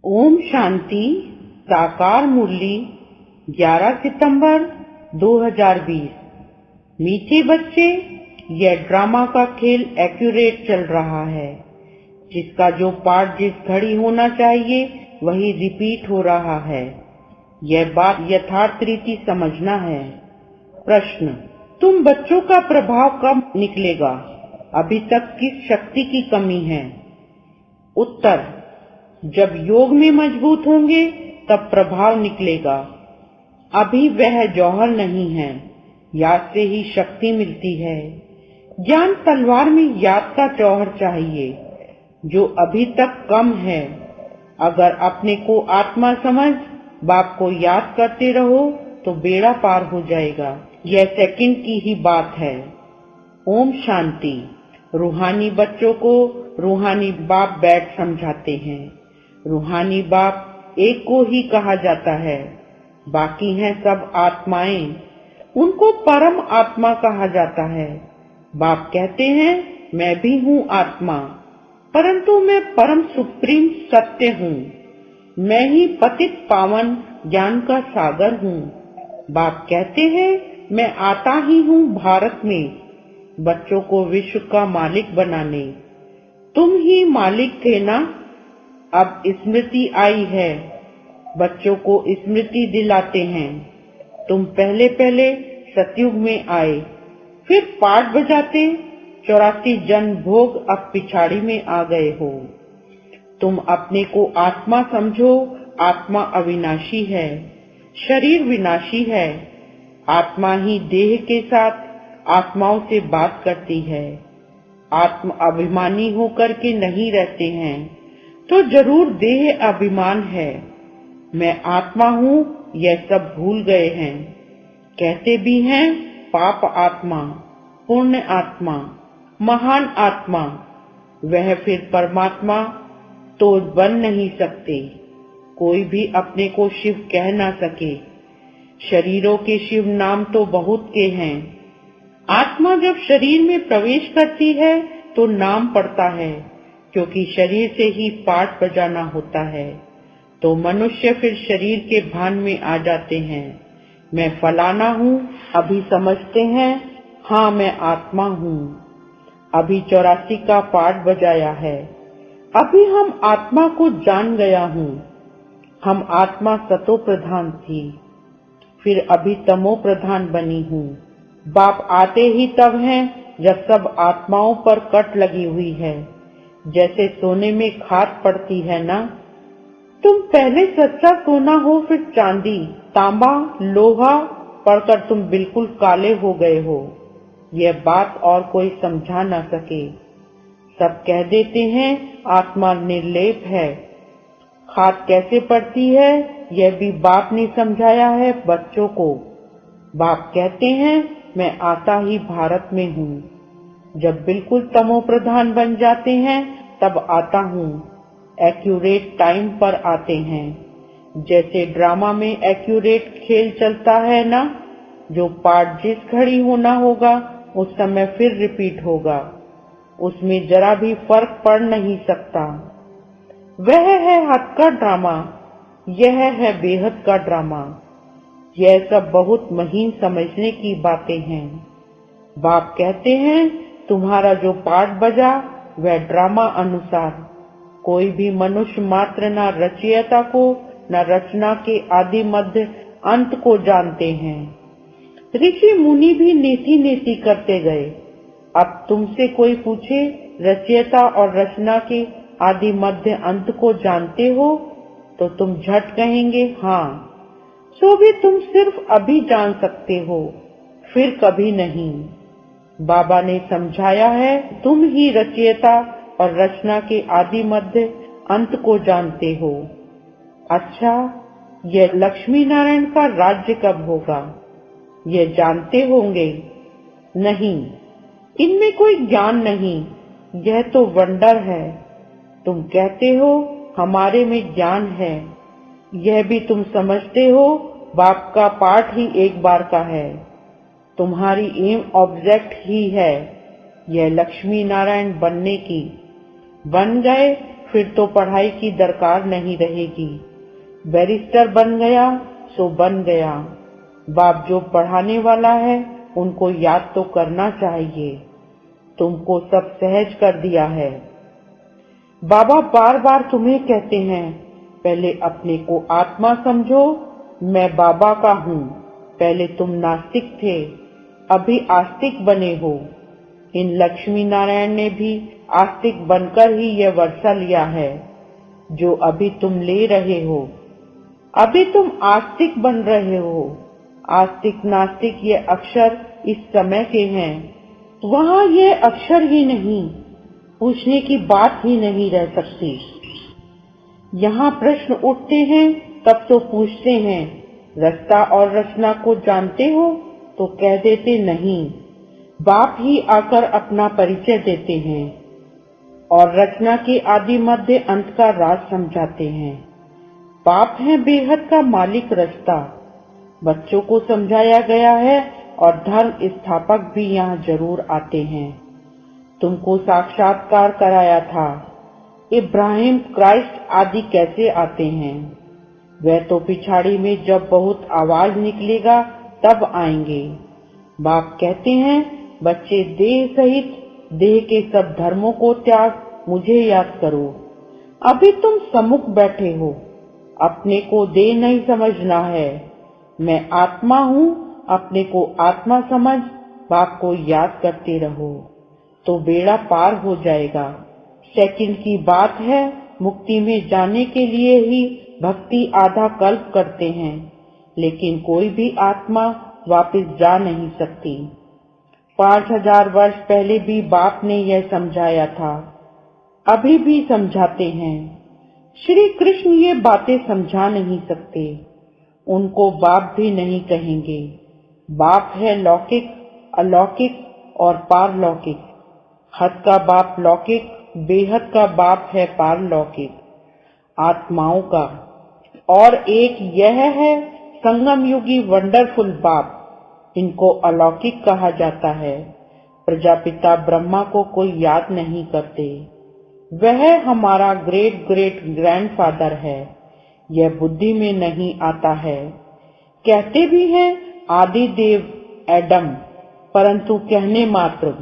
ओम शांति। साकार मुरली 11 सितंबर 2020। मीठे बच्चे, यह ड्रामा का खेल एक्यूरेट चल रहा है। जिसका जो पार्ट जिस घड़ी होना चाहिए वही रिपीट हो रहा है। यह बात यथार्थ रीति समझना है। प्रश्न: तुम बच्चों का प्रभाव कब निकलेगा? अभी तक किस शक्ति की कमी है? उत्तर: जब योग में मजबूत होंगे तब प्रभाव निकलेगा। अभी वह जौहर नहीं है, याद से ही शक्ति मिलती है। ज्ञान तलवार में याद का जौहर चाहिए, जो अभी तक कम है। अगर अपने को आत्मा समझ बाप को याद करते रहो तो बेड़ा पार हो जाएगा। यह सेकंड की ही बात है। ओम शांति। रूहानी बच्चों को रूहानी बाप बैठ समझाते हैं। रूहानी बाप एक को ही कहा जाता है, बाकी हैं सब आत्माएं। उनको परम आत्मा कहा जाता है। बाप कहते हैं मैं भी हूँ आत्मा, परंतु मैं परम सुप्रीम सत्य हूँ। मैं ही पतित पावन ज्ञान का सागर हूँ। बाप कहते हैं मैं आता ही हूँ भारत में, बच्चों को विश्व का मालिक बनाने। तुम ही मालिक थे ना, अब स्मृति आई है, बच्चों को स्मृति दिलाते हैं। तुम पहले पहले सतयुग में आए, फिर पाठ बजाते 84 जन्म भोग अब पिछाड़ी में आ गए हो। तुम अपने को आत्मा समझो। आत्मा अविनाशी है, शरीर विनाशी है। आत्मा ही देह के साथ आत्माओं से बात करती है। आत्म अभिमानी होकर के नहीं रहते हैं तो जरूर देह अभिमान है। मैं आत्मा हूँ यह सब भूल गए हैं। कहते भी हैं पाप आत्मा, पुण्य आत्मा, महान आत्मा। वह फिर परमात्मा तो बन नहीं सकते। कोई भी अपने को शिव कह ना सके। शरीरों के शिव नाम तो बहुत के हैं। आत्मा जब शरीर में प्रवेश करती है तो नाम पड़ता है, क्योंकि शरीर से ही पाठ बजाना होता है। तो मनुष्य फिर शरीर के भान में आ जाते हैं। मैं फलाना हूँ, अभी समझते हैं हाँ मैं आत्मा हूँ। अभी 84 का पाठ बजाया है। अभी हम आत्मा को जान गया हूँ। हम आत्मा सतो प्रधान थी, फिर अभी तमो प्रधान बनी हूँ। बाप आते ही तब हैं जब सब आत्माओं पर कट लगी हुई है। जैसे सोने में खाद पड़ती है ना। तुम पहले सच्चा सोना हो, फिर चांदी, तांबा, लोहा पड़कर तुम बिल्कुल काले हो गए हो। यह बात और कोई समझा ना सके। सब कह देते हैं आत्मा निर्लेप है। खाद कैसे पड़ती है यह भी बाप ने समझाया है बच्चों को। बाप कहते हैं मैं आता ही भारत में हूँ। जब बिल्कुल तमो प्रधान बन जाते हैं तब आता हूँ। एक्यूरेट टाइम पर आते हैं। जैसे ड्रामा में एक्यूरेट खेल चलता है ना, जो पार्ट जिस घड़ी होना होगा उस समय फिर रिपीट होगा। उसमें जरा भी फर्क पड़ नहीं सकता। वह है हद का ड्रामा, यह है बेहद का ड्रामा। यह सब बहुत महीन समझने की बातें हैं। बाप कहते हैं तुम्हारा जो पाठ बजा वह ड्रामा अनुसार। कोई भी मनुष्य मात्र न रचयिता को न रचना के आदि मध्य अंत को जानते हैं। ऋषि मुनि भी नेति नेति करते गए। अब तुमसे कोई पूछे रचयिता और रचना के आदि मध्य अंत को जानते हो तो तुम झट कहेंगे हाँ। सो भी तुम सिर्फ अभी जान सकते हो, फिर कभी नहीं। बाबा ने समझाया है तुम ही रचयिता और रचना के आदि मध्य अंत को जानते हो। अच्छा, यह लक्ष्मी नारायण का राज्य कब होगा यह जानते होंगे? नहीं, इनमें कोई ज्ञान नहीं। यह तो वंडर है। तुम कहते हो हमारे में ज्ञान है। यह भी तुम समझते हो बाप का पाठ ही एक बार का है। तुम्हारी एम ऑब्जेक्ट ही है यह लक्ष्मी नारायण बनने की। बन गए फिर तो पढ़ाई की दरकार नहीं रहेगी। बैरिस्टर बन गया सो बन गया। बाप जो पढ़ाने वाला है उनको याद तो करना चाहिए। तुमको सब सहज कर दिया है। बाबा बार बार तुम्हें कहते हैं, पहले अपने को आत्मा समझो, मैं बाबा का हूँ। पहले तुम नास्तिक थे, अभी आस्तिक बने हो। इन लक्ष्मी नारायण ने भी आस्तिक बनकर ही यह वर्षा लिया है जो अभी तुम ले रहे हो। अभी तुम आस्तिक बन रहे हो। आस्तिक नास्तिक ये अक्षर इस समय के हैं। वहाँ ये अक्षर ही नहीं, पूछने की बात ही नहीं रह सकती। यहाँ प्रश्न उठते हैं तब तो पूछते हैं, रस्ता और रचना को जानते हो? तो कह देते नहीं। बाप ही आकर अपना परिचय देते हैं और रचना के आदि मध्य अंत का राज समझाते हैं। बाप है बेहद का मालिक रास्ता। बच्चों को समझाया गया है और धर्म स्थापक भी यहाँ जरूर आते हैं। तुमको साक्षात्कार कराया था। इब्राहिम, क्राइस्ट आदि कैसे आते हैं? वह तो पिछाड़ी में जब बहुत आवाज निकलेगा तब आएंगे। बाप कहते हैं, बच्चे देह सहित देह के सब धर्मों को त्याग मुझे याद करो। अभी तुम सम्मुख बैठे हो, अपने को देह नहीं समझना है। मैं आत्मा हूँ, अपने को आत्मा समझ बाप को याद करते रहो तो बेड़ा पार हो जाएगा। सेकंड की बात है, मुक्ति में जाने के लिए ही भक्ति आधा कल्प करते हैं, लेकिन कोई भी आत्मा वापस जा नहीं सकती। 5000 वर्ष पहले भी बाप ने यह समझाया था, अभी भी समझाते हैं। श्री कृष्ण ये बातें समझा नहीं सकते, उनको बाप भी नहीं कहेंगे। बाप है लौकिक, अलौकिक और पारलौकिक। हद का बाप लौकिक, बेहद का बाप है पारलौकिक आत्माओं का। और एक यह है संगम युगी वंडरफुल बाप, इनको अलौकिक कहा जाता है। प्रजापिता ब्रह्मा को कोई याद नहीं करते। वह हमारा ग्रेट ग्रेट ग्रैंडफादर है, यह बुद्धि में नहीं आता है। कहते भी हैं आदि देव एडम, परंतु कहने मात्र।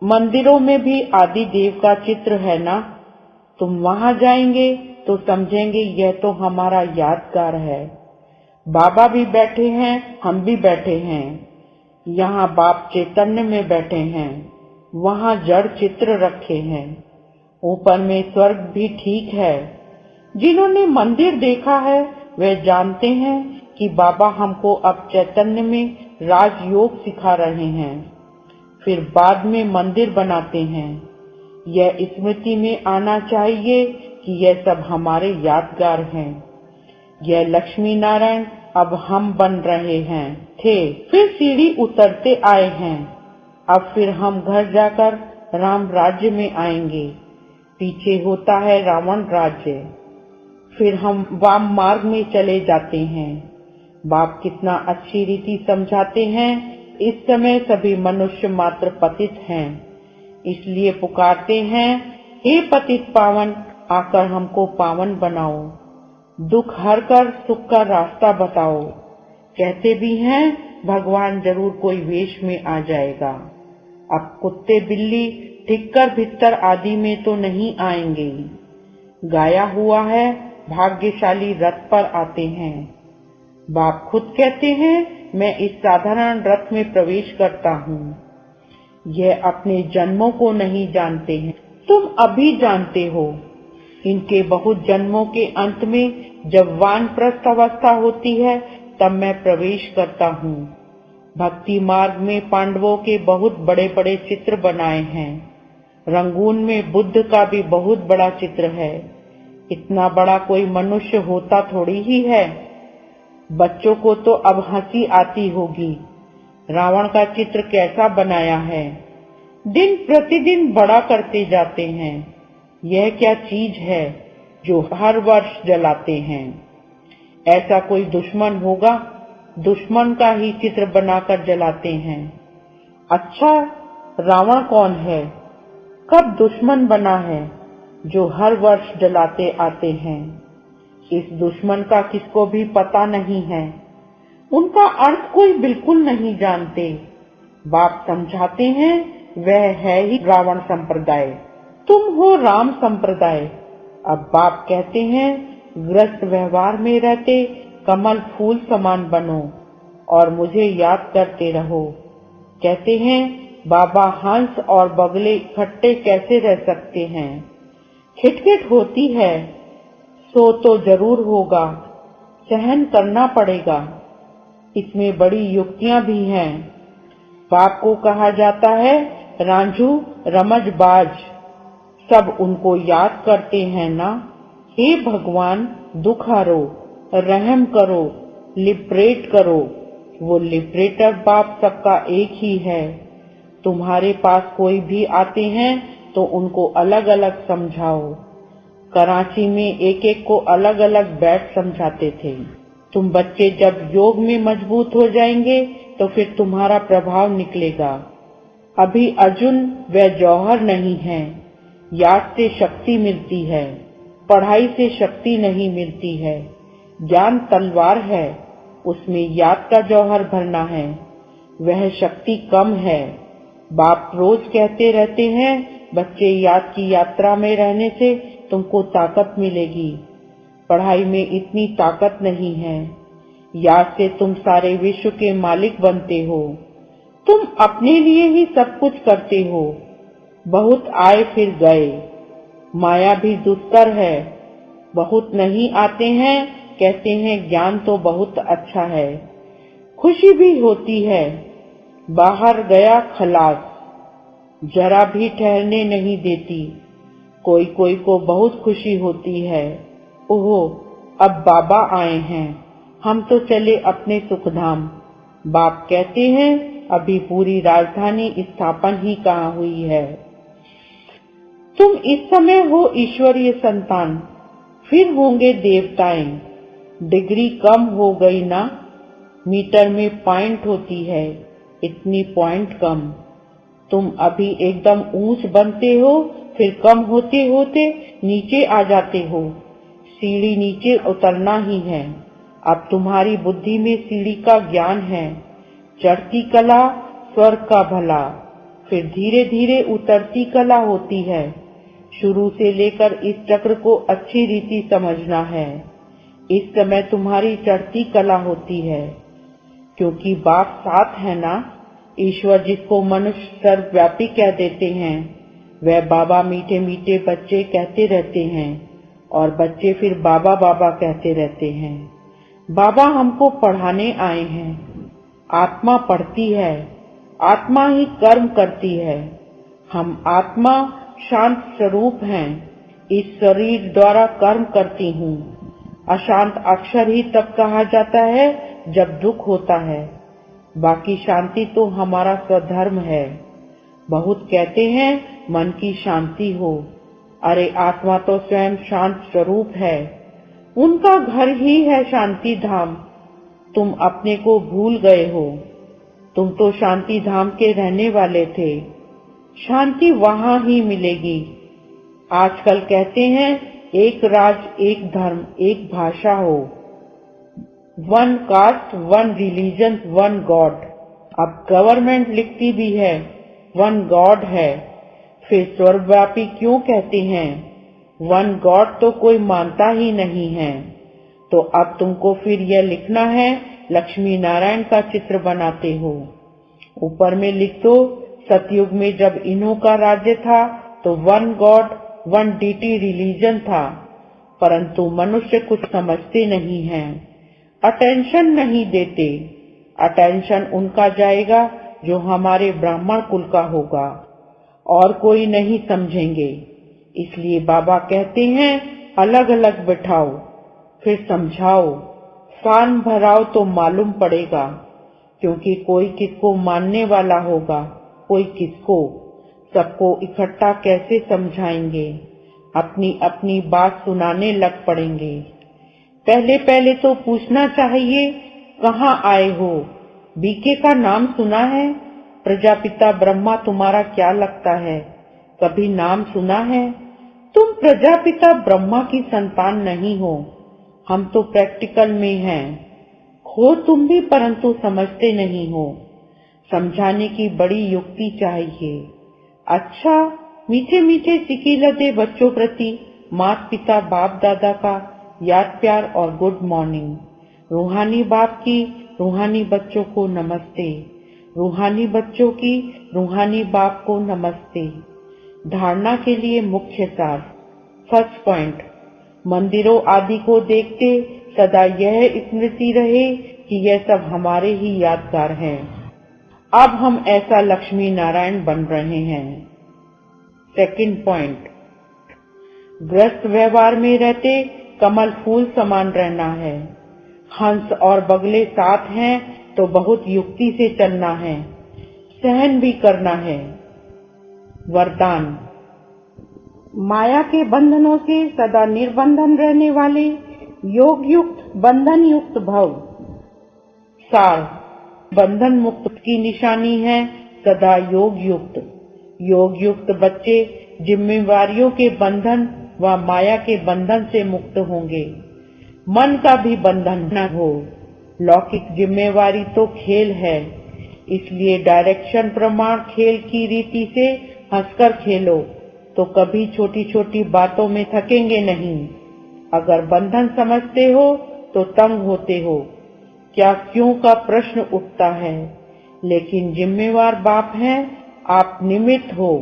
मंदिरों में भी आदि देव का चित्र है ना। तुम वहां जाएंगे तो समझेंगे यह तो हमारा यादगार है। बाबा भी बैठे हैं, हम भी बैठे हैं। यहाँ बाप चैतन्य में बैठे हैं, वहाँ जड़ चित्र रखे हैं। ऊपर में स्वर्ग भी ठीक है। जिन्होंने मंदिर देखा है वे जानते हैं कि बाबा हमको अब चैतन्य में राजयोग सिखा रहे हैं, फिर बाद में मंदिर बनाते हैं। यह स्मृति में आना चाहिए कि यह सब हमारे यादगार हैं। यह लक्ष्मी नारायण अब हम बन रहे हैं, थे, फिर सीढ़ी उतरते आए हैं। अब फिर हम घर जाकर राम राज्य में आएंगे। पीछे होता है रावण राज्य। फिर हम वाम मार्ग में चले जाते हैं। बाप कितना अच्छी रीति समझाते हैं। इस समय सभी मनुष्य मात्र पतित हैं, इसलिए पुकारते हैं, हे पतित पावन, आकर हमको पावन बनाओ, दुख हर कर सुख का रास्ता बताओ। कहते भी हैं भगवान जरूर कोई वेश में आ जाएगा। अब कुत्ते बिल्ली ठिक्कर भित्तर आदि में तो नहीं आएंगे। गाया हुआ है भाग्यशाली रथ पर आते हैं। बाप खुद कहते हैं, मैं इस साधारण रथ में प्रवेश करता हूँ। यह अपने जन्मों को नहीं जानते हैं, तुम अभी जानते हो। इनके बहुत जन्मों के अंत में जब वानप्रस्थ अवस्था होती है तब मैं प्रवेश करता हूँ। भक्ति मार्ग में पांडवों के बहुत बड़े बड़े चित्र बनाए हैं। रंगून में बुद्ध का भी बहुत बड़ा चित्र है। इतना बड़ा कोई मनुष्य होता थोड़ी ही है। बच्चों को तो अब हंसी आती होगी। रावण का चित्र कैसा बनाया है। दिन प्रतिदिन बड़ा करते जाते हैं। यह क्या चीज है जो हर वर्ष जलाते हैं। ऐसा कोई दुश्मन होगा, दुश्मन का ही चित्र बनाकर जलाते हैं। अच्छा, रावण कौन है, कब दुश्मन बना है? जो हर वर्ष जलाते आते हैं। इस दुश्मन का किसको भी पता नहीं है, उनका अर्थ कोई बिल्कुल नहीं जानते। बाप समझाते हैं वह है ही रावण संप्रदाय, तुम हो राम संप्रदाय। अब बाप कहते हैं ग्रस्त व्यवहार में रहते कमल फूल समान बनो और मुझे याद करते रहो। कहते हैं बाबा हंस और बगले इकट्ठे कैसे रह सकते हैं, खिटखिट होती है सो तो जरूर होगा, सहन करना पड़ेगा। इसमें बड़ी युक्तियां भी हैं। बाप को कहा जाता है रांझू रमजबाज, सब उनको याद करते हैं ना। हे भगवान दुख हरो, रहम करो, लिबरेट करो। वो लिबरेटर बाप सबका एक ही है। तुम्हारे पास कोई भी आते हैं तो उनको अलग अलग समझाओ। कराची में एक एक को अलग अलग बैठ समझाते थे। तुम बच्चे जब योग में मजबूत हो जाएंगे तो फिर तुम्हारा प्रभाव निकलेगा। अभी अर्जुन व जौहर नहीं है। याद से शक्ति मिलती है, पढ़ाई से शक्ति नहीं मिलती है। ज्ञान तलवार है, उसमें याद का जौहर भरना है, वह शक्ति कम है। बाप रोज कहते रहते हैं बच्चे याद की यात्रा में रहने से तुमको ताकत मिलेगी। पढ़ाई में इतनी ताकत नहीं है। याद से तुम सारे विश्व के मालिक बनते हो। तुम अपने लिए ही सब कुछ करते हो। बहुत आए फिर गए, माया भी दुष्कर है। बहुत नहीं आते हैं, कहते हैं ज्ञान तो बहुत अच्छा है। खुशी भी होती है, बाहर गया खलास, जरा भी ठहरने नहीं देती। कोई कोई को बहुत खुशी होती है, ओहो अब बाबा आए हैं, हम तो चले अपने सुखधाम। बाप कहते हैं अभी पूरी राजधानी स्थापन ही कहाँ हुई है। तुम इस समय हो ईश्वरीय संतान, फिर होंगे देवताएं। डिग्री कम हो गई ना, मीटर में पॉइंट होती है, इतनी पॉइंट कम। तुम अभी एकदम ऊंच बनते हो, फिर कम होते होते नीचे आ जाते हो। सीढ़ी नीचे उतरना ही है। अब तुम्हारी बुद्धि में सीढ़ी का ज्ञान है। चढ़ती कला स्वर्ग का भला, फिर धीरे धीरे उतरती कला होती है। शुरू से लेकर इस चक्र को अच्छी रीति समझना है। इस समय तुम्हारी चढ़ती कला होती है, क्योंकि बाप साथ है ना। ईश्वर जिसको मनुष्य सर्वव्यापी कह देते हैं, वह बाबा मीठे मीठे बच्चे कहते रहते हैं और बच्चे फिर बाबा बाबा कहते रहते हैं। बाबा हमको पढ़ाने आए हैं। आत्मा पढ़ती है, आत्मा ही कर्म करती है। हम आत्मा शांत स्वरूप हैं, इस शरीर द्वारा कर्म करती हूँ। अशांत अक्षर ही तब कहा जाता है जब दुख होता है। बाकी शांति तो हमारा स्वधर्म है। बहुत कहते हैं मन की शांति हो, अरे आत्मा तो स्वयं शांत स्वरूप है। उनका घर ही है शांति धाम। तुम अपने को भूल गए हो। तुम तो शांति धाम के रहने वाले थे। शांति वहां ही मिलेगी। आजकल कहते हैं एक राज एक धर्म एक भाषा हो, one cast one religion one God. अब गवर्नमेंट लिखती भी है वन गॉड है, फिर सर्वव्यापी क्यों कहते हैं? वन गॉड तो कोई मानता ही नहीं है। तो अब तुमको फिर यह लिखना है लक्ष्मी नारायण का चित्र बनाते हो। ऊपर में लिख दो सतयुग में जब इन्हों का राज्य था तो one god one deity religion था, परंतु मनुष्य कुछ समझते नहीं हैं, अटेंशन नहीं देते। अटेंशन उनका जाएगा जो हमारे ब्राह्मण कुल का होगा, और कोई नहीं समझेंगे। इसलिए बाबा कहते हैं अलग अलग बिठाओ, फिर समझाओ, कान भराओ तो मालूम पड़ेगा, क्योंकि कोई किसको मानने वाला होगा, कोई किसको। सबको इकट्ठा कैसे समझाएंगे? अपनी अपनी बात सुनाने लग पड़ेंगे। पहले पहले तो पूछना चाहिए कहाँ आए हो? बीके का नाम सुना है? प्रजापिता ब्रह्मा तुम्हारा क्या लगता है? कभी नाम सुना है? तुम प्रजापिता ब्रह्मा की संतान नहीं हो, हम तो प्रैक्टिकल में हैं। हो तुम भी, परंतु समझते नहीं हो। समझाने की बड़ी युक्ति चाहिए। अच्छा, मीठे मीठे सिकीलते बच्चों प्रति माता पिता बाप दादा का याद प्यार और गुड मॉर्निंग। रूहानी बाप की रूहानी बच्चों को नमस्ते, रूहानी बच्चों की रूहानी बाप को नमस्ते। धारणा के लिए मुख्य सार। फर्स्ट पॉइंट, मंदिरों आदि को देखते सदा यह स्मृति रहे कि यह सब हमारे ही यादगार हैं। अब हम ऐसा लक्ष्मी नारायण बन रहे हैं। सेकंड पॉइंट, ग्रस्त व्यवहार में रहते कमल फूल समान रहना है। हंस और बगले साथ हैं तो बहुत युक्ति से चलना है, सहन भी करना है। वरदान, माया के बंधनों से सदा निर्बंधन रहने वाले योग युक्त बंधन युक्त भव। सार, बंधन मुक्त की निशानी है सदा योग युक्त। योग युक्त बच्चे जिम्मेवारियों के बंधन व माया के बंधन से मुक्त होंगे। मन का भी बंधन न हो। लौकिक जिम्मेवारी तो खेल है, इसलिए डायरेक्शन प्रमाण खेल की रीति से हंसकर खेलो तो कभी छोटी छोटी बातों में थकेंगे नहीं। अगर बंधन समझते हो तो तंग होते हो, क्या क्यों का प्रश्न उठता है, लेकिन जिम्मेवार बाप हैं, आप निमित्त हो।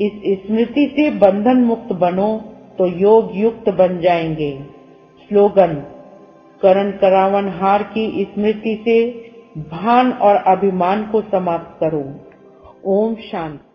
इस स्मृति से बंधन मुक्त बनो तो योग युक्त बन जाएंगे। स्लोगन, करण करावन हार की स्मृति से भान और अभिमान को समाप्त करो। ओम शांति।